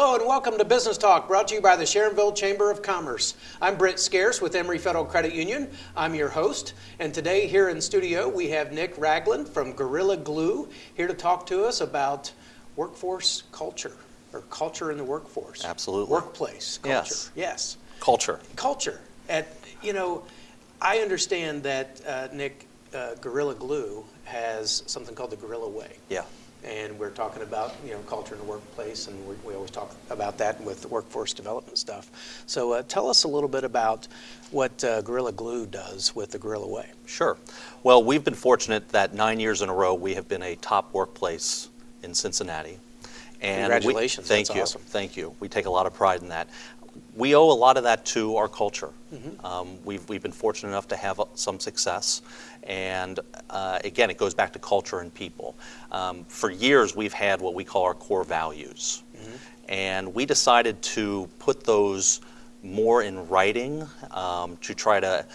Hello and welcome to Business Talk, brought to you by the Sharonville Chamber of Commerce. I'm Britt Scarce with Emory Federal Credit Union. I'm your host, and today here in studio we have Nick Ragland from Gorilla Glue here to talk to us about workforce culture, or culture in the workforce. Absolutely. Workplace culture. Yes. Yes. Culture. Culture. I understand that, Nick, Gorilla Glue has something called the Gorilla Way. Yeah. And we're talking about, culture in the workplace, and we always talk about that with the workforce development stuff. So tell us a little bit about what Gorilla Glue does with the Gorilla Way. Sure. Well, we've been fortunate that 9 years in a row we have been a top workplace in Cincinnati. And congratulations. Thank That's you. awesome. Thank you. We take a lot of pride in that. We owe a lot of that to our culture. Mm-hmm. We've been fortunate enough to have some success, and again, it goes back to culture and people. For years, we've had what we call our core values, and we decided to put those more in writing to try to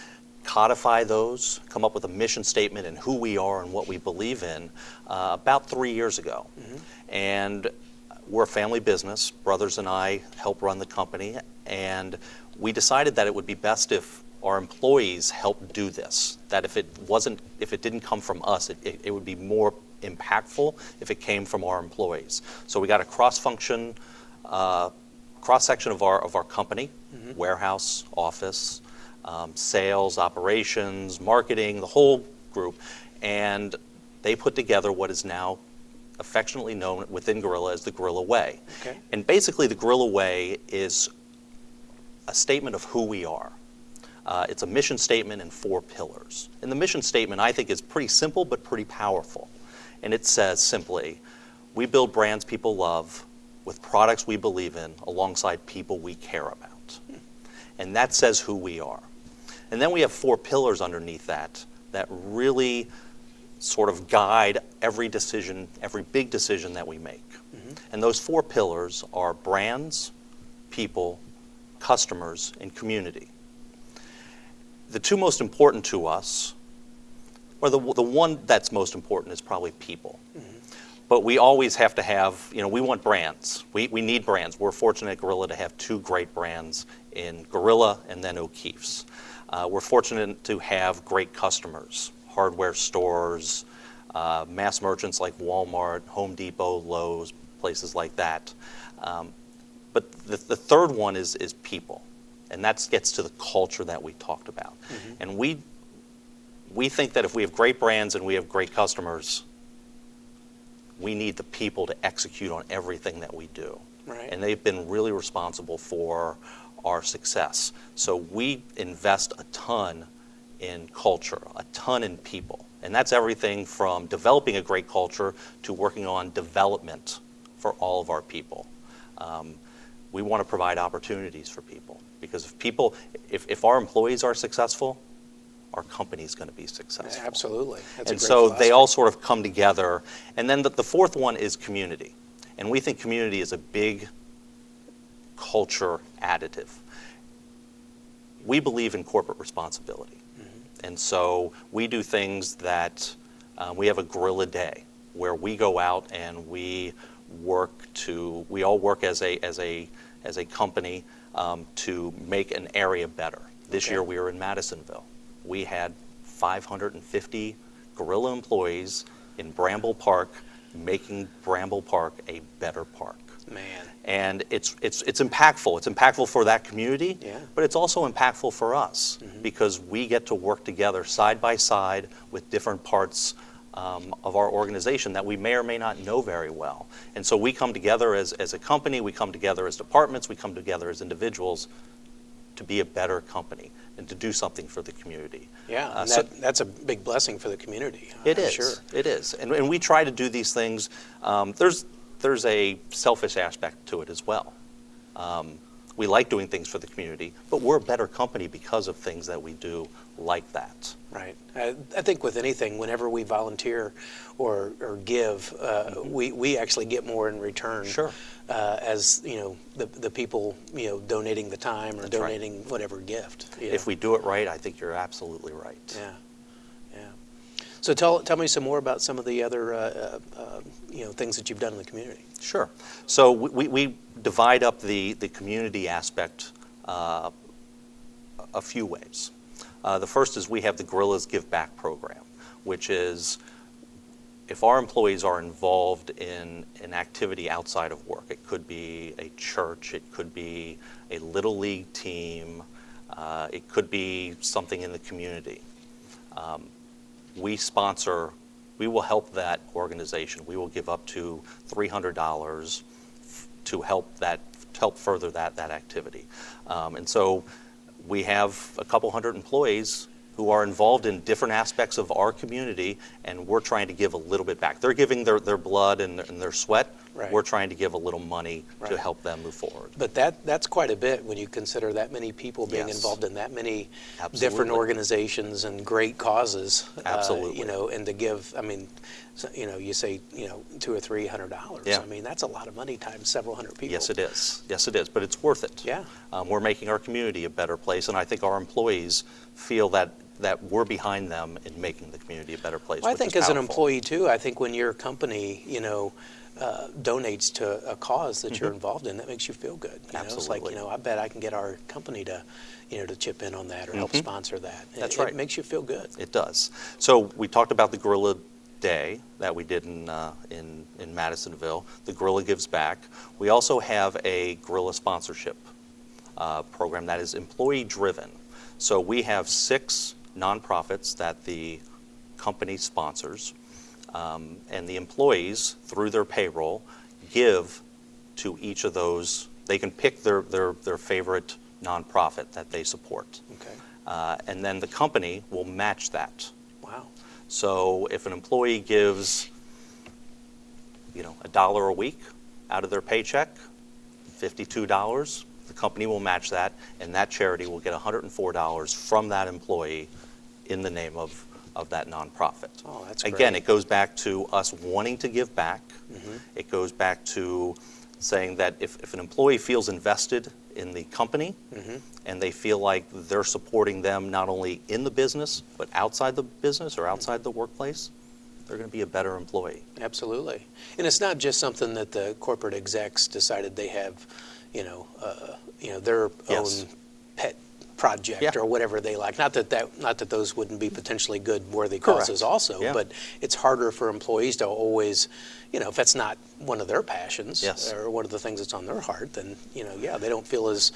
codify those, come up with a mission statement and who we are and what we believe in about 3 years ago. And we're a family business. Brothers and I help run the company, and we decided that it would be best if our employees helped do this. That if it didn't come from us, it would be more impactful if it came from our employees. So we got a cross-section of our company, warehouse, office, sales, operations, marketing, the whole group, and they put together what is now affectionately known within Gorilla as the Gorilla Way. Okay. And basically the Gorilla Way is a statement of who we are. It's a mission statement and 4 pillars. And the mission statement, I think, is pretty simple but pretty powerful. And it says simply, we build brands people love with products we believe in alongside people we care about. And that says who we are. And then we have 4 pillars underneath that really sort of guide every decision, every big decision that we make. And those 4 pillars are brands, people, customers, and community. The 2 most important to us, or the one that's most important is probably people. But we always have to have, we want brands. We need brands. We're fortunate at Gorilla to have 2 great brands in Gorilla and then O'Keeffe's. We're fortunate to have great customers. Hardware stores, mass merchants like Walmart, Home Depot, Lowe's, places like that. But the third one is people, and that gets to the culture that we talked about. And we think that if we have great brands and we have great customers, we need the people to execute on everything that we do. Right. And they've been really responsible for our success. So we invest a ton in culture, a ton in people. And that's everything from developing a great culture to working on development for all of our people. We want to provide opportunities for people, because if our employees are successful, our company's going to be successful. Absolutely. That's and a great so philosophy. they all sort of come together. And then the 4th one is community. And we think community is a big culture additive. We believe in corporate responsibility. And so we do things that, we have a Gorilla Day where we go out and we all work as a company to make an area better. This year we were in Madisonville. We had 550 Gorilla employees in Bramble Park making Bramble Park a better park. Man. And it's impactful. It's impactful for that community, but it's also impactful for us because we get to work together side by side with different parts of our organization that we may or may not know very well. And so we come together as a company, we come together as departments, we come together as individuals to be a better company and to do something for the community. Yeah, and that's a big blessing for the community. It I'm is. Sure. It is. And we try to do these things. There's a selfish aspect to it as well. We like doing things for the community, but we're a better company because of things that we do like that. Right. I think with anything, whenever we volunteer or give, we actually get more in return. Sure. As the people donating the time or That's donating whatever gift. If we do it right, I think you're absolutely right. Yeah. Yeah. So tell me some more about some of the other things that you've done in the community. Sure. So we divide up the community aspect a few ways. The first is we have the Gorillas Give Back program, which is if our employees are involved in an activity outside of work. It could be a church, it could be a little league team, it could be something in the community. We will help that organization. We will give up to $300 to help further that activity. And so we have a couple hundred employees who are involved in different aspects of our community, and we're trying to give a little bit back. They're giving their blood and their sweat. Right. We're trying to give a little money Right. to help them move forward. But that's quite a bit when you consider that many people being Yes. involved in that many Absolutely. different organizations and great causes. Absolutely. And to give, you say, $200 or $300. Yeah. I mean, that's a lot of money times several hundred people. Yes, it is. Yes, it is. But it's worth it. Yeah. We're making our community a better place, and I think our employees feel that we're behind them in making the community a better place. Well, I which think is as an powerful. employee too, I think when your company, donates to a cause that you're involved in, that makes you feel good. It's like, Absolutely. I bet I can get our company to, to chip in on that or help sponsor that. That's It right. makes you feel good. It does. So we talked about the Gorilla Day that we did in Madisonville. The Gorilla Gives Back. We also have a Gorilla sponsorship program that is employee-driven. So we have 6 nonprofits that the company sponsors, and the employees, through their payroll, give to each of those. They can pick their favorite nonprofit that they support. Okay. And then the company will match that. Wow. So if an employee gives, $1 a week out of their paycheck, $52, the company will match that, and that charity will get $104 from that employee in the name of that nonprofit. Oh, that's great. Again, it goes back to us wanting to give back. Mm-hmm. It goes back to saying that if an employee feels invested in the company and they feel like they're supporting them not only in the business but outside the business or outside the workplace, they're going to be a better employee. Absolutely. And it's not just something that the corporate execs decided they have, their Yes. own pet project Yeah. or whatever they like. Not that those wouldn't be potentially good, worthy Correct. causes also, Yeah. but it's harder for employees to always, if that's not one of their passions Yes. or one of the things that's on their heart, then, they don't feel as,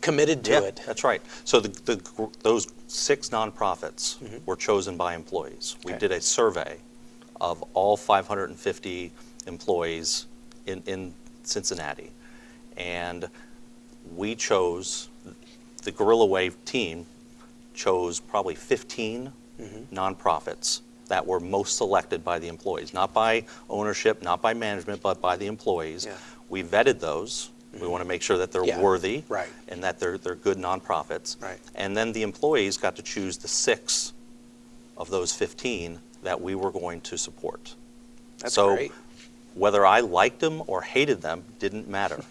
committed to Yeah, it. that's right. So those 6 nonprofits were chosen by employees. We Okay. did a survey of all 550 employees in Cincinnati, and we chose, the Gorilla Wave team chose probably 15 nonprofits that were most selected by the employees, not by ownership, not by management, but by the employees. Yeah. We vetted those. We want to make sure that they're Yeah. worthy Right. and that they're good nonprofits. Right. And then the employees got to choose the 6 of those 15 that we were going to support. That's So great. whether I liked them or hated them didn't matter.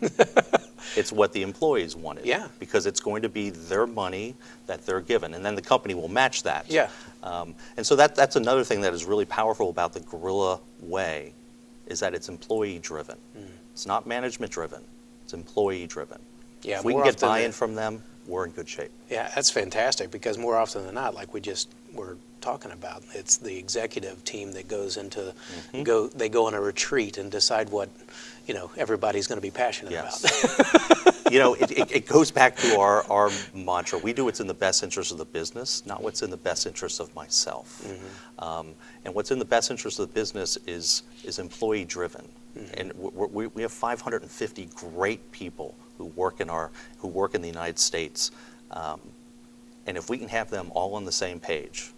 It's what the employees wanted. Yeah. Because it's going to be their money that they're given, and then the company will match that. Yeah. And so that's another thing that is really powerful about the Gorilla Way, is that it's employee-driven. It's not management-driven. It's employee-driven. Yeah, if we more can get often buy-in than- from them, we're in good shape. Yeah, that's fantastic because more often than not, like we just were talking about, it's the executive team that goes into they go on a retreat and decide what everybody's going to be passionate Yes. about. It goes back to our mantra. We do what's in the best interest of the business, not what's in the best interest of myself. And what's in the best interest of the business is employee-driven. And we have 550 great people who work in the United States. And if we can have them all on the same page,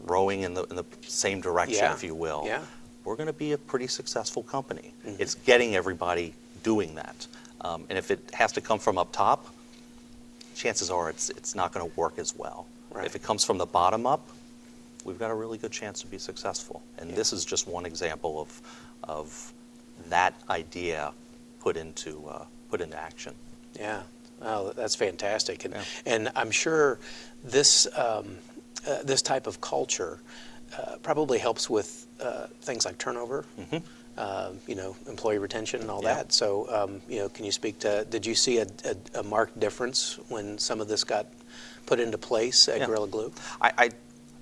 rowing in the same direction, Yeah. if you will, Yeah. we're going to be a pretty successful company. It's getting everybody doing that. And if it has to come from up top, chances are it's not going to work as well. Right. If it comes from the bottom up, we've got a really good chance to be successful. And this is just one example of that idea put into action. Yeah, oh, that's fantastic, Yeah. and I'm sure this this type of culture probably helps with things like turnover, employee retention and all that. So, can you speak to, did you see a marked difference when some of this got put into place at Gorilla Glue?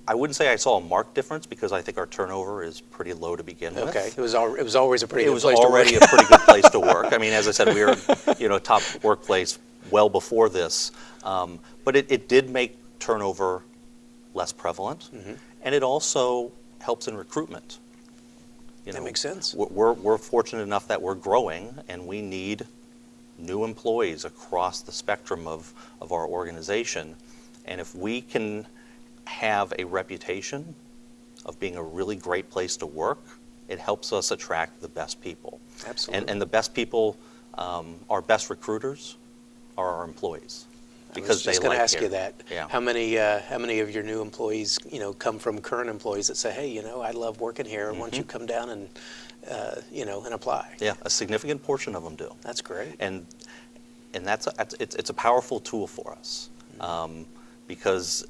I wouldn't say I saw a marked difference because I think our turnover is pretty low to begin with. Okay, it was always a pretty good place to work. It was already a pretty good place to work. I mean, as I said, we were a top workplace well before this, but it did make turnover less prevalent, and it also helps in recruitment. That makes sense. We're fortunate enough that we're growing, and we need new employees across the spectrum of our organization, and if we can have a reputation of being a really great place to work, it helps us attract the best people. Absolutely. And the best people, our best recruiters, are our employees. Because I was just going to ask you that. Yeah. How many of your new employees, come from current employees that say, hey, I love working here. Why don't you come down and, and apply? Yeah, a significant portion of them do. That's great. And it's a powerful tool for us because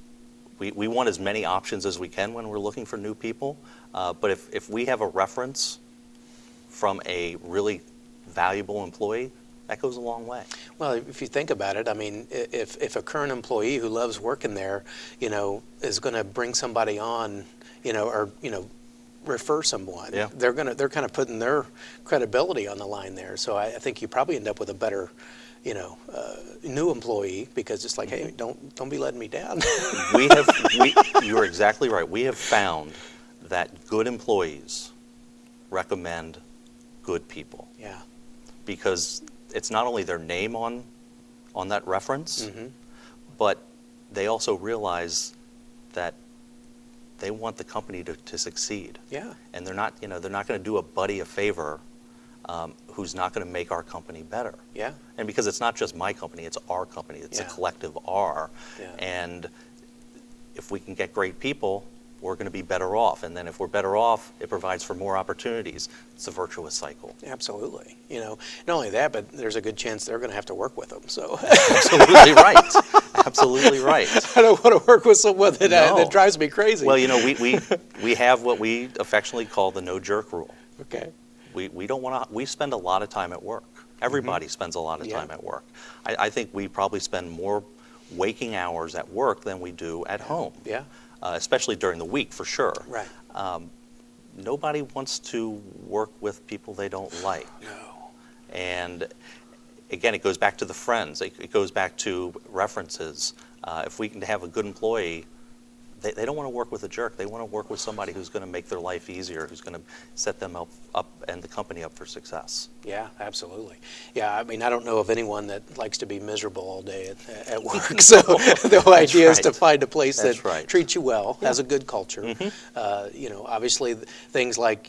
we want as many options as we can when we're looking for new people. But if we have a reference from a really valuable employee, that goes a long way. Well, if you think about it, I mean, if a current employee who loves working there, is going to bring somebody on, or refer someone, they're kind of putting their credibility on the line there. So I think you probably end up with a better, new employee because it's like, hey, don't be letting me down. You're exactly right. We have found that good employees recommend good people. Yeah. Because it's not only their name on that reference, but they also realize that they want the company to succeed. Yeah. And they're not going to do a buddy a favor who's not going to make our company better. Yeah. And because it's not just my company, it's our company. It's a collective R. Yeah. And if we can get great people, we're going to be better off. And then if we're better off, it provides for more opportunities. It's a virtuous cycle. Absolutely. Not only that, but there's a good chance they're going to have to work with them. So Absolutely right. Absolutely right. I don't want to work with someone that drives me crazy. Well, we have what we affectionately call the no jerk rule. Okay. We don't want to. We spend a lot of time at work. Everybody spends a lot of time at work. I think we probably spend more waking hours at work than we do at home. Yeah. Especially during the week, for sure. Right. Nobody wants to work with people they don't like. No. And again, it goes back to the friends. It goes back to references. If we can have a good employee, they don't want to work with a jerk. They want to work with somebody who's going to make their life easier, who's going to set them up and the company up for success. Yeah, absolutely. Yeah, I mean, I don't know of anyone that likes to be miserable all day at work. So the whole idea is to find a place that treats you well, has a good culture. Obviously things like,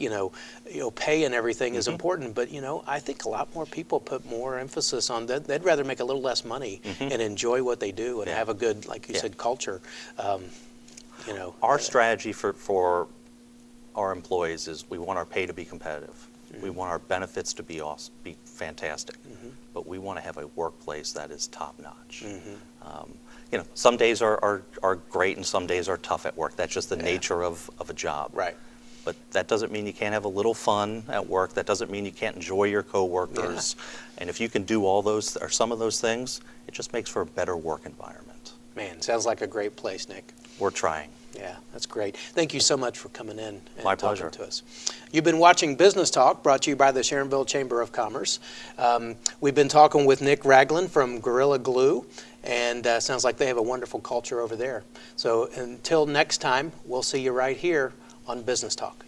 pay and everything is important, but, I think a lot more people put more emphasis on that. They'd rather make a little less money and enjoy what they do and have a good, like you said, culture. Our strategy for our employees is we want our pay to be competitive. We want our benefits to be fantastic, but we want to have a workplace that is top-notch. Some days are great and some days are tough at work. That's just the nature of a job. Right. But that doesn't mean you can't have a little fun at work. That doesn't mean you can't enjoy your coworkers. And if you can do all those or some of those things, it just makes for a better work environment. Man, sounds like a great place, Nick. We're trying. Yeah, that's great. Thank you so much for coming in and My talking pleasure. to us. You've been watching Business Talk, brought to you by the Sharonville Chamber of Commerce. We've been talking with Nick Ragland from Gorilla Glue, and sounds like they have a wonderful culture over there. So until next time, we'll see you right here on Business Talk.